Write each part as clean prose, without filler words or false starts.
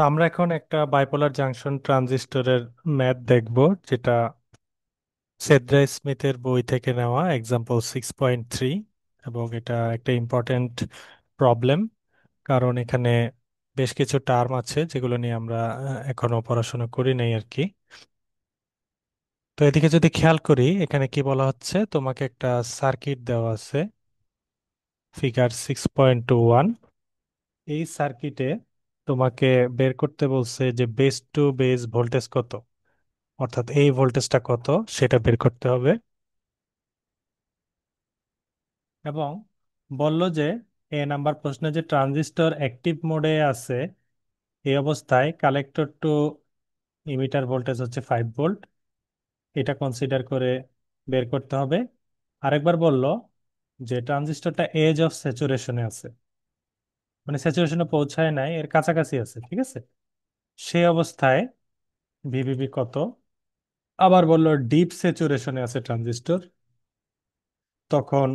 আমরা এখন একটা বাইপোলার জাংশন ট্রানজিস্টরের ম্যাথ দেখব, যেটা সেদ্রা স্মিথের বই থেকে নেওয়া এক্সাম্পল 6.3। এবং এটা একটা ইম্পর্টেন্ট প্রবলেম, কারণ এখানে বেশ কিছু টার্ম আছে যেগুলো নিয়ে আমরা এখনো পড়াশোনা করি নাই আর কি। তো এদিকে যদি খেয়াল করি, এখানে কি বলা হচ্ছে, তোমাকে একটা সার্কিট দেওয়া আছে, ফিগার 6.21। এই সার্কিটে তোমাকে বের করতে বলছে যে বেস টু বেস ভোল্টেজ কত, অর্থাৎ এই ভোল্টেজটা কত সেটা বের করতে হবে। এবং বলল যে নাম্বার প্রশ্নে যে ট্রানজিস্টর অ্যাক্টিভ মোডে আছে, এই অবস্থায় কালেক্টর টু ইমিটার ভোল্টেজ হচ্ছে 5 ভোল্ট, এটা কনসিডার করে বের করতে হবে। আরেকবার বলল যে ট্রানজিস্টরটা এজ অফ স্যাচুরেশনে আছে, মানে স্যাচুরেশনে পৌঁছায় নাই, এর কাছাকাছি আছে, ঠিক আছে। সেই অবস্থায় ভিভিবি কত। আবার বলল ডিপ স্যাচুরেশনে আছে ট্রানজিস্টর, তখন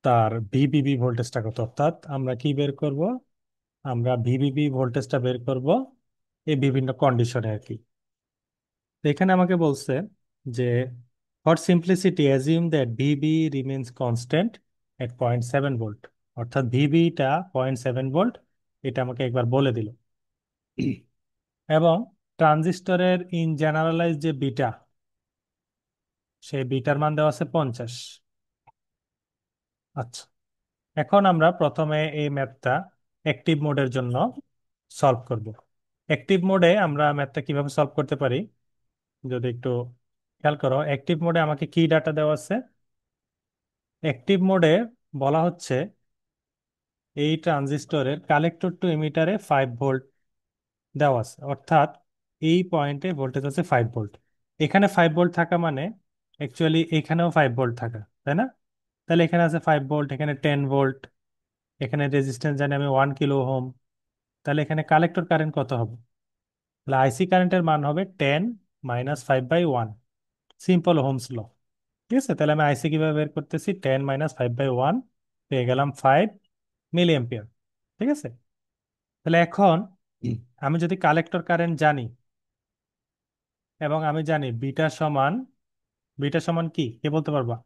তার ভিভিবি ভোল্টেজটা কত, অর্থাৎ আমরা কি বের করব, আমরা ভিভিবি ভোল্টেজটা বের করব এই বিভিন্ন কন্ডিশনে আর কি। তো এখানে আমাকে বলছে যে for simplicity assume that VB remains constant at 0.7 volt, অর্থাৎ ভিবিটা 0.7 ভোল্ট, এটা আমাকে একবার বলে দিল। এবং ট্রানজিস্টরের ইন জেনারেলাইজ যে বিটা, সেই বিটার মান দেওয়া আছে 50। আচ্ছা, এখন আমরা প্রথমে এই ম্যাথটা অ্যাক্টিভ মোডের জন্য সলভ করব। অ্যাক্টিভ মোডে আমরা ম্যাথটা কিভাবে সলভ করতে পারি, যদি একটু খেয়াল করো, অ্যাক্টিভ মোডে আমাকে কি ডাটা দেওয়া আছে। অ্যাক্টিভ মোডে বলা হচ্ছে এই ট্রানজিস্টরের কালেক্টর টু এমিটারে 5 ভোল্ট দেওয়া আছে, অর্থাৎ এই পয়েন্টে ভোল্টেজ আছে 5 ভোল্ট। এখানে 5 ভোল্ট থাকা মানে অ্যাকচুয়ালি এখানেও 5 ভোল্ট থাকা, তাই না? তাহলে এখানে আছে 5 ভোল্ট, এখানে 10 ভোল্ট, এখানে রেজিস্ট্যান্স জানি আমি 1 কিলো ওহম। তাহলে এখানে কালেক্টর কারেন্ট কত হবে? তাহলে আইসি কারেন্টের মান হবে 10 - 5/1, সিম্পল হোমস ল। ঠিক আছে, তাহলে আমি আইসি কিভাবে বের করতেছি, 10 - 5/1, পেয়ে গেলাম 5 মিলি অ্যাম্পিয়ার। ঠিক আছে, তাহলে এখন আমি যদি কালেক্টর কারেন্ট জানি, এবং আমি জানি বিটা সমান কি, কে বলতে পারবা?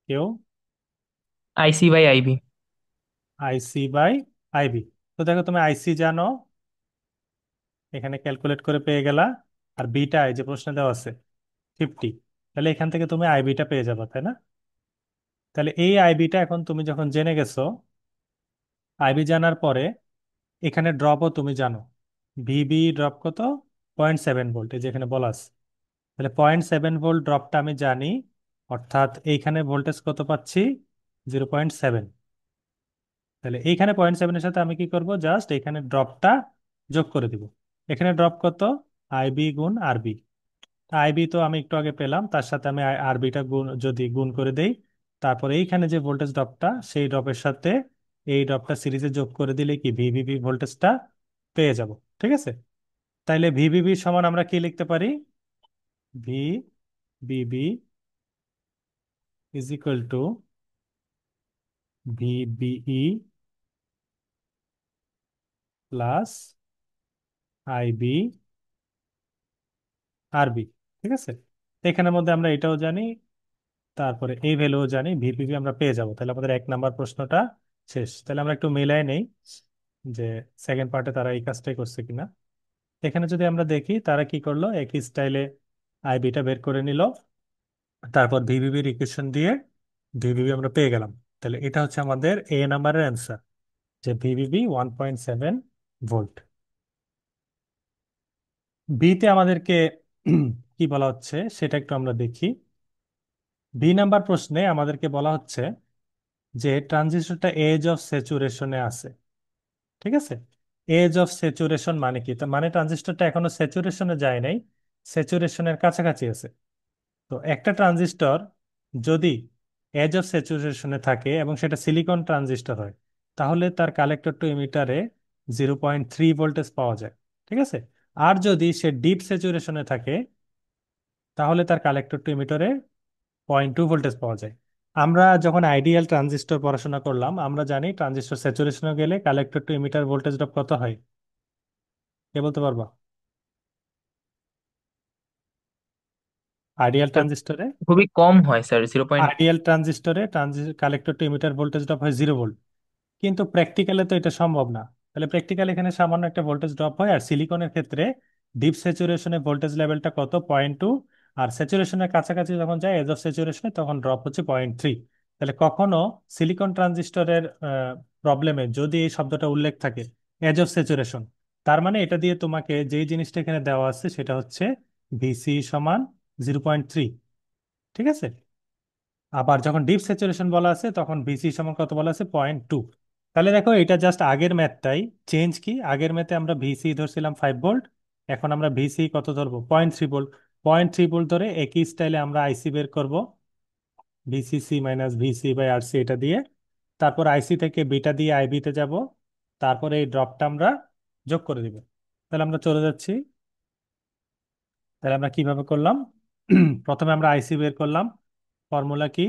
কেউ? IC by IB. IC by IB. তো দেখো, তুমি আইসি জানো, এখানে ক্যালকুলেট করে পেয়ে গেলা। আর বিটা এই যে প্রশ্ন দেওয়া আছে 50, তাহলে এখান থেকে তুমি আইবিটা পেয়ে যাবে, তাই না? তাহলে এই আইবিটা এখন তুমি যখন জেনে গেছো, আইবি জানার পরে এখানে ড্রপও তুমি জানো, ভিবি ড্রপ কত, 0.7 ভোল্ট, এই যেখানে বলা আছে। তাহলে 0.7 ভোল্ট ড্রপটা আমি জানি, অর্থাৎ এইখানে ভোল্টেজ কত পাচ্ছি, 0.7। তাহলে এইখানে 0.7-এর সাথে আমি কি করব, জাস্ট এখানে ড্রপটা যোগ করে দিব। এখানে ড্রপ কত, আইবি গুণ আরবি। আইবি তো আমি একটু আগে পেলাম, তার সাথে আমি আরবিটা গুণ, যদি গুণ করে দেই, তারপরে এইখানে যে ভোল্টেজ ড্রপটা, সেই ড্রপের সাথে এই ড্রপটা সিরিজে যোগ করে দিলে কি ভিভিবি ভোল্টেজটা পেয়ে যাব। ঠিক আছে, তাইলে ভিভিবি সমান আমরা কি লিখতে পারি, V BB is equal to VBE plus IB RB. ঠিক আছে, তো এখানের মধ্যে আমরা এটাও জানি, তারপরে এই ভ্যালুও জানি, ভিপিপি আমরা পেয়ে যাব। তাহলে আমাদের 1 নাম্বার প্রশ্নটা শেষ। তাহলে আমরা একটু মিলাই নেই যে সেকেন্ড পার্টে তারা এই কাজটাই করছে কিনা। এখানে যদি আমরা দেখি তারা কি করলো, একই স্টাইলে আইবিটা বের করে নিল, তারপর ভিভিবির ইকুয়েশন দিয়ে ভিভিবি আমরা পেয়ে গেলাম। তাহলে এটা হচ্ছে আমাদের নাম্বারের অ্যান্সার, যে ভিভিবি 1.7 ভোল্ট। বিতে আমাদেরকে কি বলা হচ্ছে সেটা একটু আমরা দেখি। নাম্বার প্রশ্নে আমাদেরকে বলা হচ্ছে যে ট্রানজিস্টরটা এজ অফ স্যাচুরেশনে আছে। ঠিক আছে, এজ অফ স্যাচুরেশন মানে কি, তার মানে ট্রানজিস্টরটা এখনো স্যাচুরেশনে যায় নাই, স্যাচুরেশনের কাছাকাছি আছে। তো একটা ট্রানজিস্টর যদি এজ অফ স্যাচুরেশনে থাকে এবং সেটা সিলিকন ট্রানজিস্টর হয়, তাহলে তার কালেক্টর টু এমিটারে 0.3 ভোল্টেজ পাওয়া যায়। ঠিক আছে, আর যদি সে ডিপ স্যাচুরেশনে থাকে, তাহলে তার কালেক্টর টু এমিটারে 0.2 ভোল্টেজ পাওয়া যায়। আমরা যখন আইডিয়াল ট্রানজিস্টর পড়াশোনা করলাম আমরা জানি ট্রানজিস্টর স্যাচুরেশনে গেলে collector to emitter voltage drop কত হয়? কে বলতে পারবা? আইডিয়াল স্যার ট্রানজিস্টরে খুবই কম হয় স্যার, 0. আইডিয়াল ট্রানজিস্টরে collector to emitter voltage drop হয় 0 ভোল্ট। কিন্তু প্র্যাকটিক্যালে তো এটা সম্ভব না। তাহলে প্র্যাকটিক্যাল এখানে সামান্য একটা ভোল্টেজ ড্রপ হয়, আর সিলিকনের ক্ষেত্রে ডিপ স্যাচুরেশনে ভোল্টেজ লেভেলটা কত? 0.2। আর স্যাচুরেশনের কাছাকাছি যখন যায় এজ অফ স্যাচুরেশনে তখন ড্রপ হচ্ছে 0.3। তাহলে কখনো সিলিকন ট্রানজিস্টরের প্রবলেমে যদি এই শব্দটা উল্লেখ থাকে এজ অফ স্যাচুরেশন, তার মানে এটা দিয়ে তোমাকে যেই জিনিসটা এখানে দেওয়া আছে সেটা হচ্ছে ভিসি সমান 0.3। ঠিক আছে। আবার যখন ডিপ স্যাচুরেশন বলা আছে তখন ভিসি সমান কত বলা আছে? 0.2। তাহলে দেখো এটা জাস্ট আগের ম্যাথটাই। চেঞ্জ কি, আগের ম্যাথে আমরা ভিসি ধরছিলাম 5 ভোল্ট, এখন আমরা ভিসি কত ধরবো? 0.3 ভোল্ট। 0.3 ভোল্ট ধরে একই স্টাইলে আমরা আইসি বের করব, VCC minus VC by RC এটা দিয়ে। তারপর আইসি থেকে বিটা দিয়ে আইবি তে যাব, তারপরে এই ড্রপটা আমরা যোগ করে দিব। তাহলে আমরা চলে যাচ্ছি। তাহলে আমরা কিভাবে করলাম? প্রথমে আমরা আইসি বের করলাম। ফর্মুলা কি?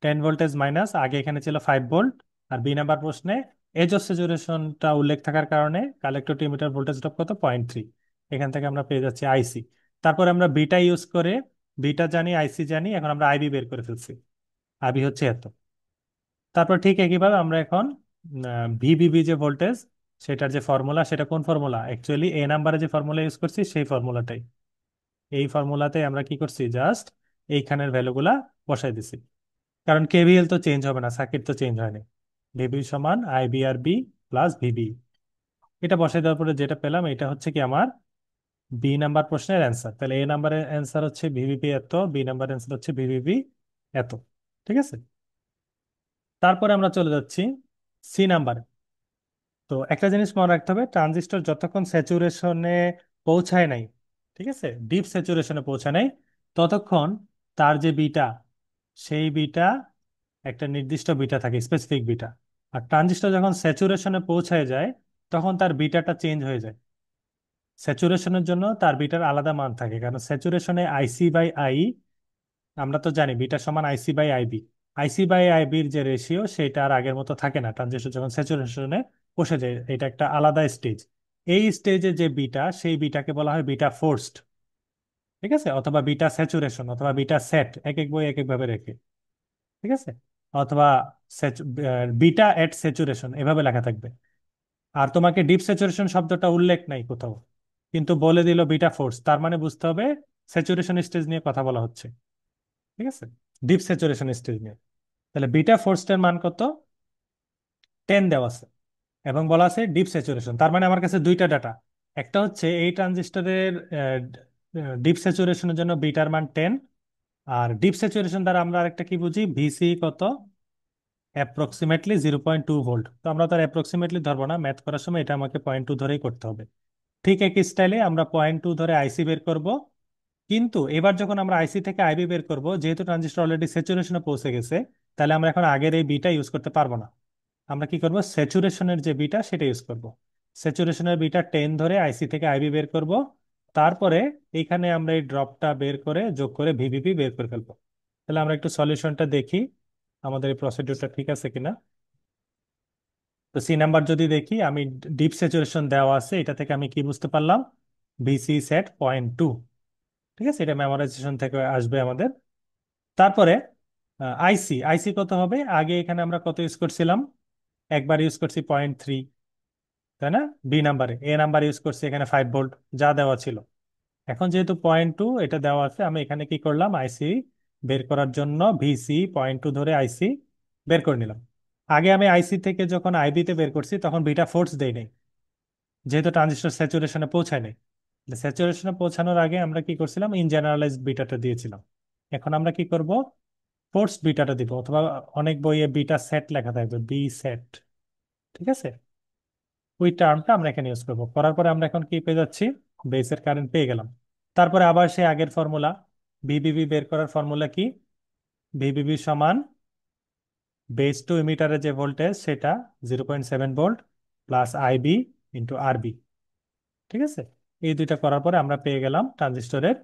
10 ভোল্টেজ মাইনাস, আগে এখানে ছিল 5 ভোল্ট। আর বি নাম্বার প্রশ্নে এজ অফ স্যাচুরেশনটা উল্লেখ থাকার কারণে collector to emitter voltage drop কত? 0.3। এখান থেকে আমরা পেয়ে যাচ্ছি আইসি। তারপর আমরা বিটা ইউজ করে, বিটা জানি আইসি জানি, এখন আমরা আইবি বের করে ফেলছি। আইবি হচ্ছে এত। তারপর ঠিক একইভাবে আমরা এখন ভিবিবি যে ভোল্টেজ, সেটার যে ফর্মুলা, সেটা কোন ফর্মুলা? অ্যাকচুয়ালি এ নাম্বারে যে ফর্মুলা ইউজ করছি সেই ফর্মুলাটাই। এই ফর্মুলাতে আমরা কি করছি? জাস্ট এইখানের ভ্যালুগুলা বসাই দিছি। কারণ কেভিএল তো চেঞ্জ হবে না, সার্কিট তো চেঞ্জ হয়নি। ভিবি সমান আইবিআরবি প্লাস ভিবি। এটা বসাই দেওয়ার পরে যেটা পেলাম এটা হচ্ছে কি আমার বি নাম্বার প্রশ্নের অ্যান্সার। তাহলে এ নাম্বারের অ্যান্সার হচ্ছে ভিভিপি এত, বি নাম্বার অ্যান্সার হচ্ছে ভিভিপি এত। ঠিক আছে। তারপরে আমরা চলে যাচ্ছি সি নাম্বারে। তো একটা জিনিস মনে রাখতে হবে, ট্রানজিস্টর যতক্ষণ স্যাচুরেশনে পৌঁছায় নাই, ঠিক আছে, ডিপ স্যাচুরেশনে পৌঁছায় নাই, ততক্ষণ তার যে বিটা, সেই বিটা একটা নির্দিষ্ট বিটা থাকে, স্পেসিফিক বিটা। আর ট্রানজিস্টর যখন স্যাচুরেশনে পৌঁছায় যায় তখন তার বিটাটা চেঞ্জ হয়ে যায়। স্যাচুরেশনের জন্য তার বিটার আলাদা মান থাকে, কারণ স্যাচুরেশনে আইসি বাই আই, আমরা তো জানি বিটা সমান IC by IB. IC by আইবির যে রেশিও সেটা আর আগের মতো থাকে না ট্রানজিস্টর যখন স্যাচুরেশনে বসে যায়, এটা একটা আলাদা স্টেজ। এই স্টেজে যে বিটা, সেই বিটাকে বলা হয় বিটা ফোর্সড। ঠিক আছে, অথবা বিটা স্যাচুরেশন, অথবা বিটা সেট, এক এক বই এক এক ভাবে রেখে। ঠিক আছে। অথবা বিটা এট স্যাচুরেশন এভাবে লেখা থাকবে। আর তোমাকে ডিপ স্যাচুরেশন শব্দটা উল্লেখ নাই কোথাও, কিন্তু বলে দিল বিটা ফোর্স, তার মানে বুঝতে হবে স্যাচুরেশন স্টেজ নিয়ে কথা বলা হচ্ছে। ঠিক আছে, ডিপ স্যাচুরেশন স্টেজ নিয়ে। তাহলে বিটা ফোর্সটার মান কত? 10 দেওয়া আছে, এবং বলা আছে ডিপ স্যাচুরেশন। তার মানে আমার কাছে দুইটা ডাটা। একটা হচ্ছে এই ট্রানজিস্টরের ডিপ স্যাচুরেশনের জন্য বিটার মান 10। আর ডিপ স্যাচুরেশন দ্বারা আমরা আরেকটা কি বুঝি? ভিসি কত? Approximately 0.2 volt. তো আমরা তার অ্যাপ্রক্সিমেটলি ধরবো না, ম্যাথ করার সময় এটা আমাকে 0.2 ধরেই করতে হবে। ঠিক একই স্টাইলে আমরা 0.2 ধরে আইসি বের করব। কিন্তু এবার যখন আমরা আইসি থেকে আইবি বের করব, যেহেতু ট্রানজিস্টর অলরেডি স্যাচুরেশনে পৌঁছে গেছে, তাহলে আমরা এখন আগের এই বিটা ইউজ করতে পারবো না। আমরা কি করব? স্যাচুরেশনের যে বিটা সেটা ইউজ করব। স্যাচুরেশনের বিটা 10 ধরে আইসি থেকে আইবি বের করব। তারপরে এইখানে আমরা এই ড্রপটা বের করে যোগ করে ভিভিপি বের করে ফেলবো। তাহলে আমরা একটু সলিউশনটা দেখি আমাদের এই প্রসিডিউরটা ঠিক আছে কিনা। তো সি নাম্বার যদি দেখি, আমি ডিপ স্যাচুরেশন দেওয়া আছে, এটা থেকে আমি কি বুঝতে পারলাম? VC set 0.2। ঠিক আছে, এটা মেমোরাইজেশন থেকে আসবে আমাদের। তারপরে আইসি, আইসি কত হবে? আগে এখানে আমরা কত ইউজ করছিলাম? একবার ইউজ করছি 0.3, তাই না? বি নাম্বারে, এ নাম্বার ইউজ করছি এখানে 5 ভোল্ট, যা দেওয়া ছিল। এখন যেহেতু 0.2 এটা দেওয়া আছে, আমি এখানে কি করলাম? আইসি বের করার জন্য ভিসি 0.2 ধরে আইসি বের করে নিলাম। আগে আমি আইসি থেকে যখন আইবি তে বের করছি তখন বিটা ফোর্স দেই নাই, যেহেতু ট্রানজিস্টর স্যাচুরেশনে পৌঁছায় নাই। স্যাচুরেশনে পৌঁছানোর আগে আমরা কি করছিলাম? ইন জেনারেলাইজড বিটাটা দিয়েছিলাম। এখন আমরা কি করব? ফোর্স বিটাটা দিব, অথবা অনেক বইয়ে বিটা সেট লেখা থাকবে, বি সেট। ঠিক আছে, ওই টার্মটা আমরা এখানে ইউজ করবো। করার পরে আমরা এখন কি পেয়ে যাচ্ছি? বেসের কারেন্ট পেয়ে গেলাম। তারপরে আবার সেই আগের ফর্মুলা, ভিবিবি বের করার ফর্মুলা কি? ভিবিবি সমান বেস টু ইমিটারের যে ভোল্টেজ সেটা 0.7 ভোল্ট প্লাস আইবি ইন্টু আরবি। ঠিক আছে, এই দুইটা করার পরে আমরা পেয়ে গেলাম ট্রানজিস্টরের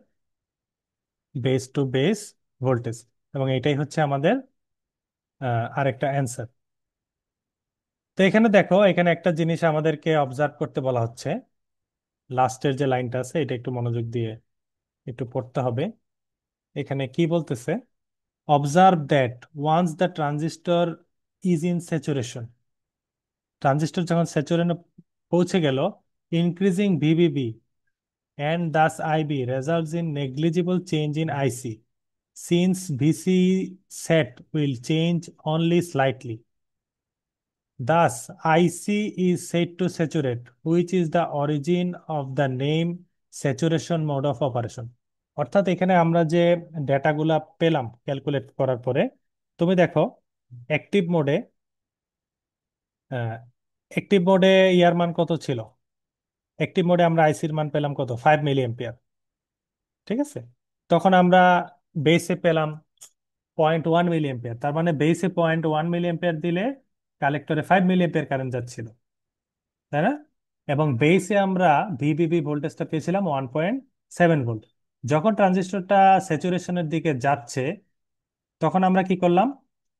বেস টু বেস ভোল্টেজ। এবং এটাই হচ্ছে আমাদের আরেকটা অ্যান্সার। তো এখানে দেখো, এখানে একটা জিনিস আমাদেরকে অবজার্ভ করতে বলা হচ্ছে। লাস্টের যে লাইনটা আছে এটা একটু মনোযোগ দিয়ে একটু পড়তে হবে। এখানে কি বলতেছে? Observe that once the transistor is in saturation, transistor যখন স্যাচুরেশনে পৌঁছে গেল, increasing VBB and thus IB results in negligible change in IC since VC set will change only slightly. Thus, IC is said to saturate, which is the origin of the name saturation mode of operation. অর্থাৎ এখানে আমরা যে ডেটাগুলা পেলাম calculate করার পরে, তুমি দেখো active মোডে, অ্যাক্টিভ মোডে ইয়ার মান কত ছিল? অ্যাক্টিভ মোডে আমরা আইসির মান পেলাম কত? 5 মিলি, ঠিক আছে। তখন আমরা বেসে পেলাম 0.1 মিলি এম্পিয়ার, তার মানে বেসে 0.1 মিলি এম্পিয়ার দিলে কালেক্টরে 5 মিলি এম্পিয়ার কারেন্ট যাচ্ছিল, তাই না? এবং বেসে আমরা ভিবিবি ভোল্টেজটা পেয়েছিলাম 1.7 ভোল্ট। যখন ট্রানজিস্টরটা স্যাচুরেশনের দিকে যাচ্ছে, তখন আমরা কি করলাম?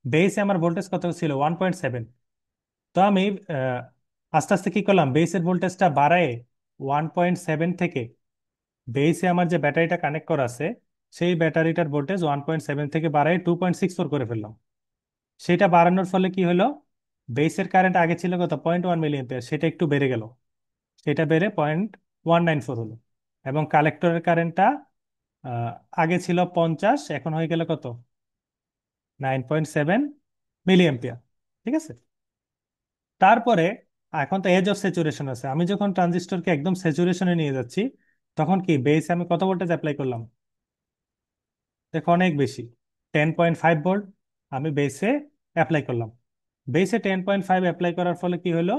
বেসে আমার ভোল্টেজ কত ছিল? 1.7। তো আমি আহ, আস্তে আস্তে কি করলাম, বেসের ভোল্টেজটা বাড়ায় 1.7 থেকে, বেসে আমার যে ব্যাটারিটা কানেক্ট করা আছে সেই ব্যাটারিটার ভোল্টেজ 1.7 থেকে বাড়ায় 2.64 করে ফেললাম। সেটা বাড়ানোর ফলে কি হলো? বেসের কারেন্ট আগে ছিল কত? 0.1 মিলি এম্পিয়ার, সেটা একটু বেড়ে গেল, সেটা বেড়ে 0.194 হলো। এবং কালেক্টরের কারেন্টটা আহ, আগে ছিল 50, এখন হয়ে গেল কত? 9.7 মিলি এম্পিয়ার, ঠিক আছে। তারপরে এখন তো এজ অফ স্যাচুরেশন আছে, আমি যখন ট্রানজিস্টরকে একদম স্যাচুরেশনে নিয়ে যাচ্ছি, তখন কি বেসে আমি কত ভোল্টেজ অ্যাপ্লাই করলাম? দেখো অনেক বেশি, 10.5 ভোল্ট আমি বেসে অ্যাপ্লাই করলাম। বেসে 10.5 অ্যাপ্লাই করার ফলে কি হলো?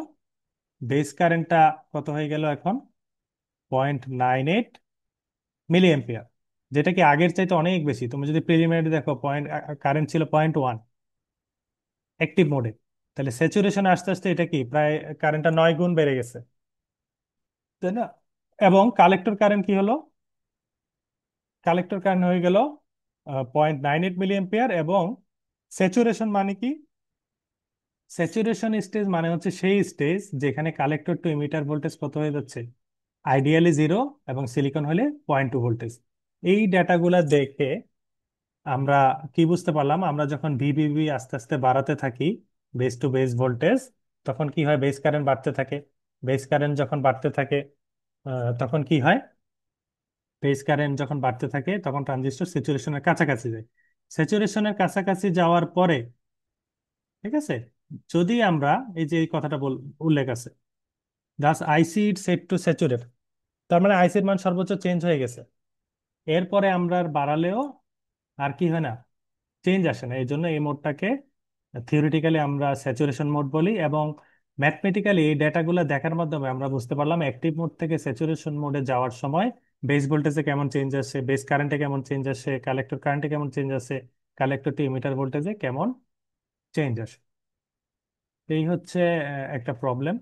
বেস কারেন্টটা কত হয়ে গেল এখন? 0.98 মিলি এম্পিয়ার, যেটা কি আগের চাইতে অনেক বেশি। তুমি যদি প্রিলিমিনারি দেখো, কারেন্ট ছিল 0.1 অ্যাক্টিভ মোডে, তাহলে স্যাচুরেশন আস্তে আস্তে এটা কি প্রায় কারেন্টটা 9 গুণ বেড়ে গেছে, তাই না? এবং কালেক্টর কারেন্ট কি হলো? কালেক্টর কারেন্ট হয়ে গেল 0.98 মিলি এম্পিয়ার। এবং স্যাচুরেশন মানে কি? স্যাচুরেশন স্টেজ মানে হচ্ছে সেই স্টেজ যেখানে কালেক্টর টু ইমিটার ভোল্টেজ কত হয়ে যাচ্ছে? আইডিয়ালি 0, এবং সিলিকন হলে 0.2 ভোল্টেজ। এই ডেটাগুলা দেখে আমরা কি বুঝতে পারলাম? আমরা যখন ভিবিবি আস্তে আস্তে বাড়াতে থাকি, বেস টু বেস ভোল্টেজ, তখন কি হয়? বেস কারেন্ট বাড়তে থাকে। বেস কারেন্ট যখন বাড়তে থাকে, তখন কি হয়? বেস কারেন্ট যখন বাড়তে থাকে তখন ট্রানজিস্টর স্যাচুরেশনের কাছাকাছি যায়। স্যাচুরেশনের কাছাকাছি যাওয়ার পরে, ঠিক আছে, যদি আমরা এই যে এই কথাটা উল্লেখ আছে, দাস আইসি ইট সেট টু স্যাচুরেট, তার মানে আইসির মান সর্বোচ্চ চেঞ্জ হয়ে গেছে। এরপরে আমরা আর বাড়ালেও আর কি হয় না, চেঞ্জ আসে না। এই জন্য এই মোডটাকে থিওরিটিক্যালি আমরা স্যাচুরেশন মোড বলি। এবং ম্যাথমেটিক্যালি এই ডেটাগুলো দেখার মাধ্যমে আমরা বুঝতে পারলাম অ্যাক্টিভ মোড থেকে স্যাচুরেশন মোডে যাওয়ার সময় বেস ভোল্টেজে কেমন চেঞ্জ আসে, বেস কারেন্টে কেমন চেঞ্জ আসে, কালেক্টর কারেন্টে কেমন চেঞ্জ আসে, কালেক্টর টু ইমিটার ভোল্টেজে কেমন চেঞ্জ আসে। এই হচ্ছে একটা প্রবলেম।